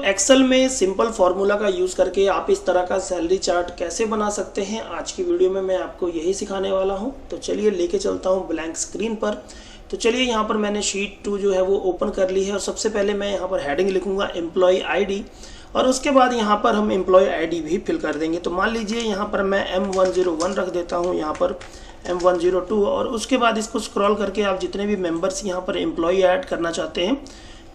Excel में simple formula का use करके आप इस तरह का सैलरी चार्ट कैसे बना सकते हैं, आज की वीडियो में मैं आपको यही सिखाने वाला हूं। तो चलिए लेके चलता हूं ब्लैंक स्क्रीन पर। तो चलिए यहाँ पर मैंने शीट 2 जो है वो ओपन कर ली है और सबसे पहले मैं यहाँ पर हेडिंग लिखूंगा एम्प्लॉय आईडी और उसके बाद यहाँ पर हम एम्प्लॉय आईडी भी फिल कर देंगे। तो मान लीजिए यहाँ पर मैं M101 रख देता हूँ, यहाँ पर M102 और उसके बाद इसको स्क्रॉल करके आप जितने भी मेंबर्स यहाँ पर एम्प्लॉय ऐड करना चाहते हैं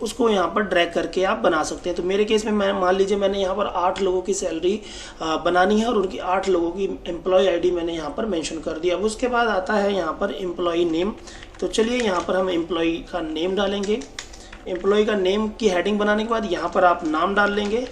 उसको यहाँ पर ड्रैग करके आप बना सकते हैं। तो मेरे केस में मैं मान लीजिए मैंने यहाँ पर 8 लोगों की सैलरी बनानी है और उनकी 8 लोगों की एम्प्लॉय आईडी मैंने यहाँ पर मेंशन कर दिया। अब उसके बाद आता है यहाँ पर एम्प्लॉय नेम। तो चलिए यहाँ पर हम एम्प्लॉय का नेम डालेंगे। एम्प्लॉय का नेम की हेडिंग बनाने के बाद यहाँ पर आप नाम डाल लेंगे।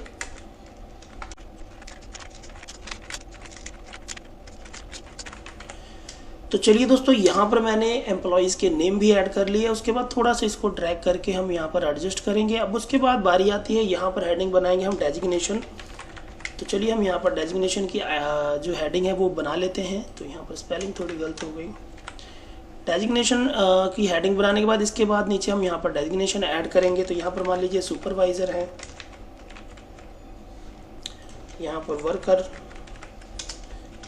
तो चलिए दोस्तों, यहाँ पर मैंने एम्प्लॉयज़ के नेम भी ऐड कर लिए। उसके बाद थोड़ा सा इसको ड्रैग करके हम यहाँ पर एडजस्ट करेंगे। अब उसके बाद बारी आती है यहाँ पर हेडिंग बनाएंगे हम डेजिग्नेशन। तो चलिए हम यहाँ पर डेजिग्नेशन की जो हेडिंग है वो बना लेते हैं। तो यहाँ पर स्पेलिंग थोड़ी गलत हो गई। डेजिग्नेशन की हेडिंग बनाने के बाद इसके बाद नीचे हम यहाँ पर डेजिग्नेशन ऐड करेंगे। तो यहाँ पर मान लीजिए सुपरवाइज़र है, यहाँ पर वर्कर,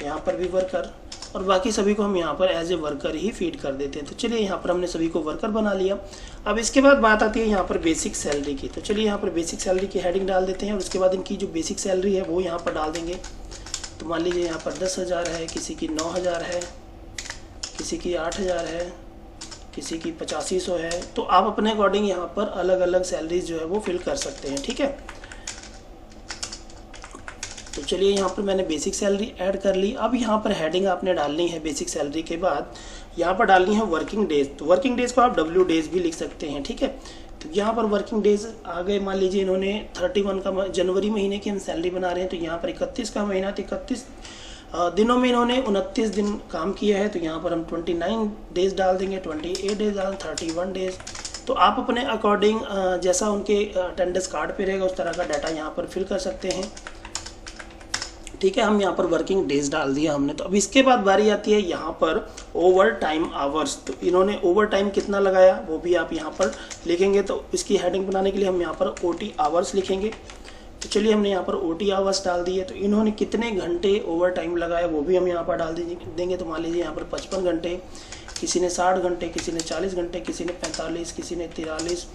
यहाँ पर भी वर्कर और बाकी सभी को हम यहाँ पर एज ए वर्कर ही फीड कर देते हैं। तो चलिए यहाँ पर हमने सभी को वर्कर बना लिया। अब इसके बाद बात आती है यहाँ पर बेसिक सैलरी की। तो चलिए यहाँ पर बेसिक सैलरी की हेडिंग डाल देते हैं और उसके बाद इनकी जो बेसिक सैलरी है वो यहाँ पर डाल देंगे। तो मान लीजिए यहाँ पर 10,000 है, किसी की 9,000 है, किसी की 8,000 है, किसी की 8500 है। तो आप अपने अकॉर्डिंग यहाँ पर अलग अलग सैलरीज जो है वो फिल कर सकते हैं, ठीक है। तो चलिए यहाँ पर मैंने बेसिक सैलरी ऐड कर ली। अब यहाँ पर हेडिंग आपने डालनी है बेसिक सैलरी के बाद यहाँ पर डालनी है वर्किंग डेज। तो वर्किंग डेज को आप W डेज भी लिख सकते हैं, ठीक है। तो यहाँ पर वर्किंग डेज आ गए। मान लीजिए इन्होंने 31 का जनवरी महीने की हम सैलरी बना रहे हैं, तो यहाँ पर 31 का महीना, तो 31 दिनों में इन्होंने 29 दिन काम किया है। तो यहाँ पर हम 29 डेज डाल देंगे, 28 डेज डाल, 31 डेज। तो आप अपने अकॉर्डिंग जैसा उनके अटेंडेंस कार्ड पे रहेगा उस तरह का डाटा यहाँ पर फिल कर सकते हैं, ठीक है। हम यहाँ पर वर्किंग डेज डाल दिया हमने। तो अब इसके बाद बारी आती है यहाँ पर ओवर टाइम आवर्स। तो इन्होंने ओवर टाइम कितना लगाया वो भी आप यहाँ पर लिखेंगे। तो इसकी हेडिंग बनाने के लिए हम यहाँ पर OT आवर्स लिखेंगे। तो चलिए हमने यहाँ पर OT आवर्स डाल दिए। तो इन्होंने कितने घंटे ओवर टाइम लगाया वो भी हम यहाँ पर डाल देंगे। तो मान लीजिए यहाँ पर 55 घंटे, किसी ने 60 घंटे, किसी ने 40 घंटे, किसी ने 45, किसी ने 43,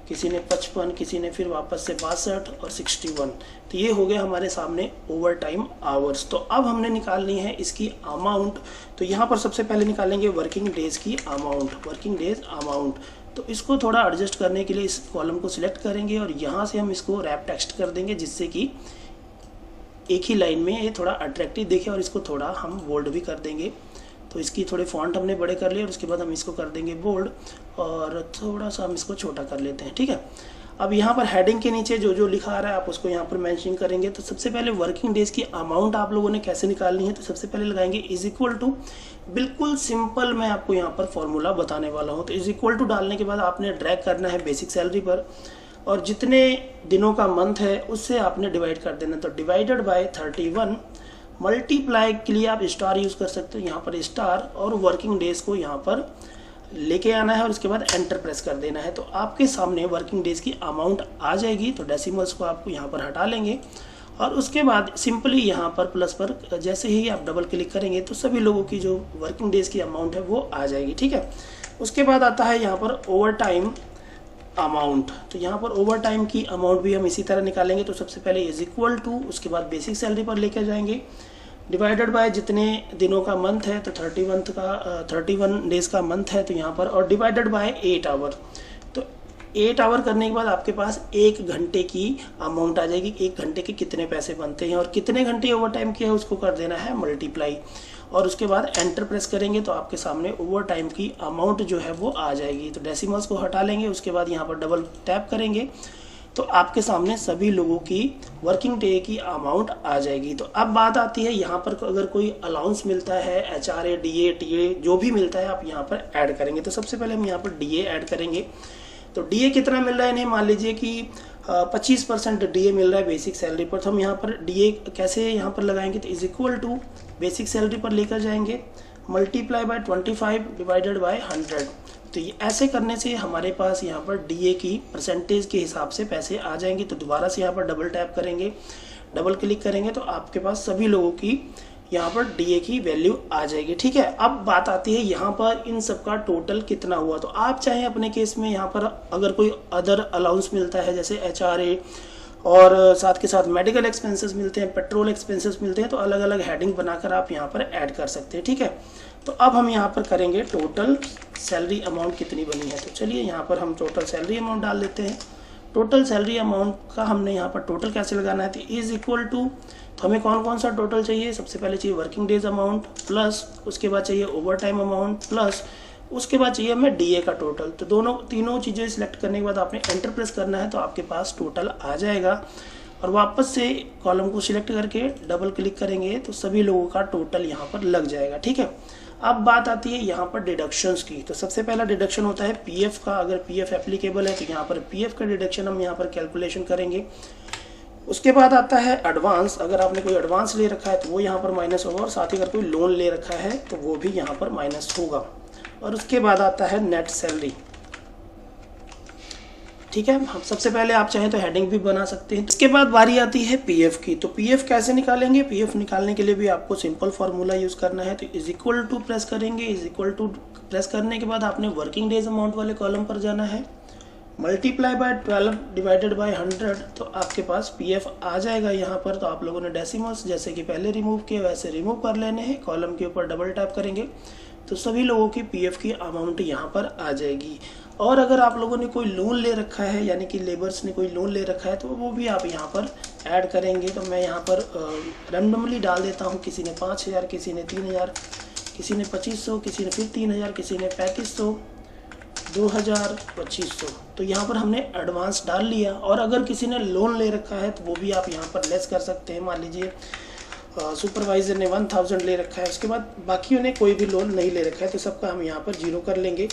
किसी ने 55, किसी ने फिर वापस से 62 और 61। तो ये हो गया हमारे सामने ओवर टाइम आवर्स। तो अब हमने निकालनी है इसकी अमाउंट। तो यहाँ पर सबसे पहले निकालेंगे वर्किंग डेज की अमाउंट, वर्किंग डेज अमाउंट। तो इसको थोड़ा एडजस्ट करने के लिए इस कॉलम को सिलेक्ट करेंगे और यहाँ से हम इसको रैप टेक्स्ट कर देंगे जिससे कि एक ही लाइन में ये थोड़ा अट्रैक्टिव दिखे और इसको थोड़ा हम बोल्ड भी कर देंगे। तो इसकी थोड़े फॉन्ट हमने बड़े कर लिए और उसके बाद हम इसको कर देंगे बोल्ड और थोड़ा सा हम इसको छोटा कर लेते हैं, ठीक है। अब यहाँ पर हेडिंग के नीचे जो जो लिखा आ रहा है आप उसको यहाँ पर मेंशन करेंगे। तो सबसे पहले वर्किंग डेज की अमाउंट आप लोगों ने कैसे निकालनी है, तो सबसे पहले लगाएंगे इज इक्वल टू। बिल्कुल सिंपल मैं आपको यहाँ पर फॉर्मूला बताने वाला हूँ। तो इज इक्वल टू डालने के बाद आपने ड्रैग करना है बेसिक सैलरी पर और जितने दिनों का मंथ है उससे आपने डिवाइड कर देना। तो डिवाइडेड बाय 31, मल्टीप्लाई के लिए आप स्टार यूज़ कर सकते हो, यहाँ पर स्टार और वर्किंग डेज को यहाँ पर लेके आना है और उसके बाद एंटर प्रेस कर देना है। तो आपके सामने वर्किंग डेज की अमाउंट आ जाएगी। तो डेसिमल्स को आपको यहाँ पर हटा लेंगे और उसके बाद सिंपली यहाँ पर प्लस पर जैसे ही आप डबल क्लिक करेंगे तो सभी लोगों की जो वर्किंग डेज की अमाउंट है वो आ जाएगी, ठीक है। उसके बाद आता है यहाँ पर ओवर टाइम अमाउंट। तो यहाँ पर ओवर टाइम की अमाउंट भी हम इसी तरह निकालेंगे। तो सबसे पहले इज इक्वल टू, उसके बाद बेसिक सैलरी पर लेकर जाएंगे, डिवाइडेड बाय जितने दिनों का मंथ है। तो 31 डेज का मंथ है तो यहाँ पर और डिवाइडेड बाय 8 आवर। तो 8 आवर करने के बाद आपके पास 1 घंटे की अमाउंट आ जाएगी। 1 घंटे के कितने पैसे बनते हैं और कितने घंटे ओवर टाइम किया है उसको कर देना है मल्टीप्लाई और उसके बाद एंटर प्रेस करेंगे तो आपके सामने ओवर टाइम की अमाउंट जो है वो आ जाएगी। तो डेसिमल्स को हटा लेंगे, उसके बाद यहाँ पर डबल टैप करेंगे तो आपके सामने सभी लोगों की वर्किंग डे की अमाउंट आ जाएगी। तो अब बात आती है यहाँ पर अगर कोई अलाउंस मिलता है, HRA, DA, TA जो भी मिलता है आप यहाँ पर ऐड करेंगे। तो सबसे पहले हम यहाँ पर DA ऐड करेंगे। तो DA कितना मिल रहा है इन्हें, मान लीजिए कि 25% DA मिल रहा है बेसिक सैलरी पर। तो हम यहाँ पर DA कैसे यहाँ पर लगाएंगे, तो is equal to basic salary पर लेकर जाएंगे, मल्टीप्लाई बाय 25 डिवाइडेड बाय 100। तो ये ऐसे करने से हमारे पास यहाँ पर डीए की परसेंटेज के हिसाब से पैसे आ जाएंगे। तो दोबारा से यहाँ पर डबल टैप करेंगे, डबल क्लिक करेंगे तो आपके पास सभी लोगों की यहाँ पर डीए की वैल्यू आ जाएगी। ठीक है, अब बात आती है यहाँ पर इन सब का टोटल कितना हुआ। तो आप चाहे अपने केस में यहाँ पर अगर कोई अदर अलाउंस मिलता है जैसे HRA और साथ के साथ मेडिकल एक्सपेंसेस मिलते हैं, पेट्रोल एक्सपेंसेस मिलते हैं, तो अलग अलग हेडिंग बनाकर आप यहाँ पर ऐड कर सकते हैं। ठीक है, तो अब हम यहाँ पर करेंगे टोटल सैलरी अमाउंट कितनी बनी है। तो चलिए यहाँ पर हम टोटल सैलरी अमाउंट डाल देते हैं। टोटल सैलरी अमाउंट का हमने यहाँ पर टोटल कैसे लगाना है, तो इज इक्वल टू, तो हमें कौन कौन सा टोटल चाहिए। सबसे पहले चाहिए वर्किंग डेज अमाउंट प्लस उसके बाद चाहिए ओवर टाइम अमाउंट प्लस उसके बाद चाहिए हमें डीए का टोटल। तो तीनों चीज़ें सिलेक्ट करने के बाद आपने एंटर प्रेस करना है तो आपके पास टोटल आ जाएगा। और वापस से कॉलम को सिलेक्ट करके डबल क्लिक करेंगे तो सभी लोगों का टोटल यहाँ पर लग जाएगा। ठीक है, अब बात आती है यहाँ पर डिडक्शंस की। तो सबसे पहला डिडक्शन होता है पीएफ का। अगर पीएफ एप्लीकेबल है तो यहाँ पर पीएफ का डिडक्शन हम यहाँ पर कैलकुलेशन करेंगे। उसके बाद आता है एडवांस। अगर आपने कोई एडवांस ले रखा है तो वो यहाँ पर माइनस होगा, और साथ ही अगर कोई लोन ले रखा है तो वो भी यहाँ पर माइनस होगा। और उसके बाद आता है नेट सैलरी। ठीक है, हम सबसे पहले आप चाहें तो हेडिंग भी बना सकते हैं। इसके बाद बारी आती है पीएफ की। तो पीएफ कैसे निकालेंगे, पीएफ निकालने के लिए भी आपको सिंपल फार्मूला यूज करना है। तो इज इक्वल टू प्रेस करेंगे, इज इक्वल टू प्रेस करने के बाद आपने वर्किंग डेज अमाउंट वाले कॉलम पर जाना है, मल्टीप्लाई बाय 12 डिवाइडेड बाय 100, तो आपके पास पीएफ आ जाएगा यहाँ पर। तो आप लोगों ने डेसिमल्स जैसे कि पहले रिमूव किए वैसे रिमूव कर लेने हैं। कॉलम के ऊपर डबल टैप करेंगे तो सभी लोगों की पीएफ की अमाउंट यहाँ पर आ जाएगी। और अगर आप लोगों ने कोई लोन ले रखा है, यानी कि लेबर्स ने कोई लोन ले रखा है, तो वो भी आप यहाँ पर ऐड करेंगे। तो मैं यहाँ पर रैंडमली डाल देता हूँ। किसी ने 5000, किसी ने 3000, किसी ने 2500, किसी ने फिर 3000, किसी ने 3500, 2000, 2500। तो यहाँ पर हमने एडवांस डाल लिया। और अगर किसी ने लोन ले रखा है तो वो भी आप यहाँ पर लेस कर सकते हैं। मान लीजिए सुपरवाइजर ने 1000 ले रखा है, उसके बाद बाकियों ने कोई भी लोन नहीं ले रखा है, तो सबका हम यहाँ पर 0 कर लेंगे।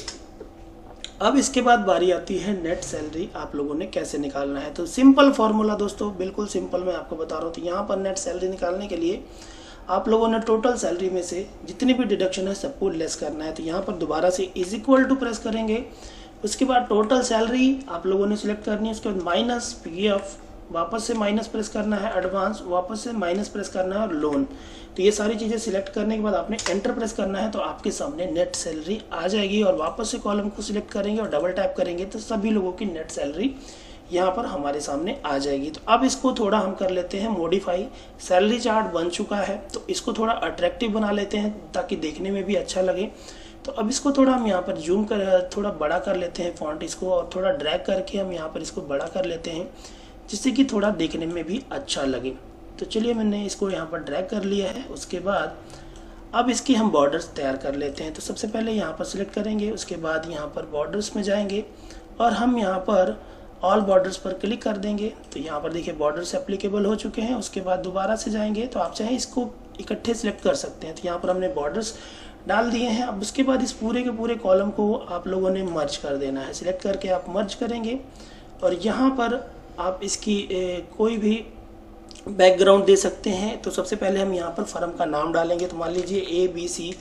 अब इसके बाद बारी आती है नेट सैलरी आप लोगों ने कैसे निकालना है। तो सिंपल फॉर्मूला दोस्तों, बिल्कुल सिंपल मैं आपको बता रहा हूँ। तो यहाँ पर नेट सैलरी निकालने के लिए आप लोगों ने टोटल सैलरी में से जितनी भी डिडक्शन है सबको लेस करना है। तो यहाँ पर दोबारा से इज इक्वल टू प्रेस करेंगे। उसके बाद टोटल सैलरी आप लोगों ने सिलेक्ट करनी है। उसके बाद माइनस पीएफ, वापस से माइनस प्रेस करना है, एडवांस वापस से माइनस प्रेस करना है, और लोन। तो ये सारी चीज़ें सिलेक्ट करने के बाद आपने एंटर प्रेस करना है तो आपके सामने नेट सैलरी आ जाएगी। और वापस से कॉलम को सिलेक्ट करेंगे और डबल टैप करेंगे तो सभी लोगों की नेट सैलरी यहाँ पर हमारे सामने आ जाएगी। तो अब इसको थोड़ा हम कर लेते हैं मॉडिफाई। सैलरी चार्ट बन चुका है तो इसको थोड़ा अट्रैक्टिव बना लेते हैं ताकि देखने में भी अच्छा लगे। तो अब इसको थोड़ा हम यहाँ पर जूम कर थोड़ा बड़ा कर लेते हैं फॉन्ट इसको, और थोड़ा ड्रैग करके हम यहाँ पर इसको बड़ा कर लेते हैं जिससे कि थोड़ा देखने में भी अच्छा लगे। तो चलिए मैंने इसको यहाँ पर ड्रैग कर लिया है। उसके बाद अब इसकी हम बॉर्डर्स तैयार कर लेते हैं। तो सबसे पहले यहाँ पर सिलेक्ट करेंगे, उसके बाद यहाँ पर बॉर्डर्स में जाएंगे और हम यहाँ पर ऑल बॉर्डर्स पर क्लिक कर देंगे। तो यहाँ पर देखिए बॉर्डर्स एप्लीकेबल हो चुके हैं। उसके बाद दोबारा से जाएंगे तो आप चाहे इसको इकट्ठे सिलेक्ट कर सकते हैं। तो यहाँ पर हमने बॉर्डर्स डाल दिए हैं। अब उसके बाद इस पूरे के पूरे कॉलम को आप लोगों ने मर्ज कर देना है। सिलेक्ट करके आप मर्ज करेंगे और यहाँ पर आप इसकी कोई भी बैकग्राउंड दे सकते हैं। तो सबसे पहले हम यहाँ पर फर्म का नाम डालेंगे। तो मान लीजिए ABC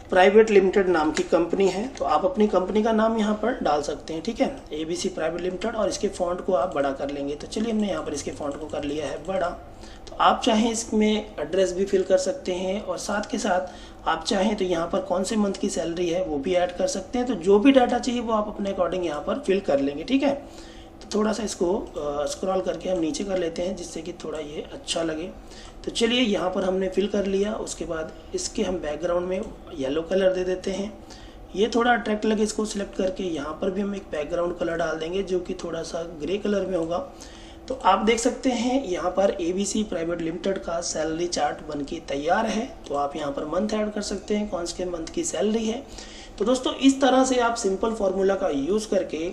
प्राइवेट लिमिटेड नाम की कंपनी है, तो आप अपनी कंपनी का नाम यहाँ पर डाल सकते हैं। ठीक है, ABC प्राइवेट लिमिटेड, और इसके फॉन्ट को आप बड़ा कर लेंगे। तो चलिए हमने यहाँ पर इसके फॉन्ट को कर लिया है बड़ा। तो आप चाहें इसमें एड्रेस भी फिल कर सकते हैं, और साथ के साथ आप चाहें तो यहाँ पर कौन से मंथ की सैलरी है वो भी ऐड कर सकते हैं। तो जो भी डाटा चाहिए वो आप अपने अकॉर्डिंग यहाँ पर फिल कर लेंगे। ठीक है, तो थोड़ा सा इसको स्क्रॉल करके हम नीचे कर लेते हैं जिससे कि थोड़ा ये अच्छा लगे। तो चलिए यहाँ पर हमने फिल कर लिया। उसके बाद इसके हम बैकग्राउंड में येलो कलर दे देते हैं। ये थोड़ा अट्रैक्ट लगे इसको सिलेक्ट करके यहाँ पर भी हम एक बैकग्राउंड कलर डाल देंगे जो कि थोड़ा सा ग्रे कलर में होगा। तो आप देख सकते हैं यहाँ पर ABC प्राइवेट लिमिटेड का सैलरी चार्ट बनके तैयार है। तो आप यहाँ पर मंथ ऐड कर सकते हैं, कौन से मंथ की सैलरी है। तो दोस्तों इस तरह से आप सिंपल फार्मूला का यूज़ करके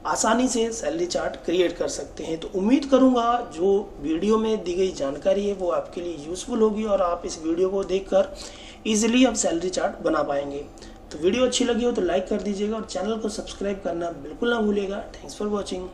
आसानी से सैलरी चार्ट क्रिएट कर सकते हैं। तो उम्मीद करूंगा जो वीडियो में दी गई जानकारी है वो आपके लिए यूज़फुल होगी और आप इस वीडियो को देखकर इजीली आप सैलरी चार्ट बना पाएंगे। तो वीडियो अच्छी लगी हो तो लाइक कर दीजिएगा और चैनल को सब्सक्राइब करना बिल्कुल ना भूलिएगा। Thanks for watching.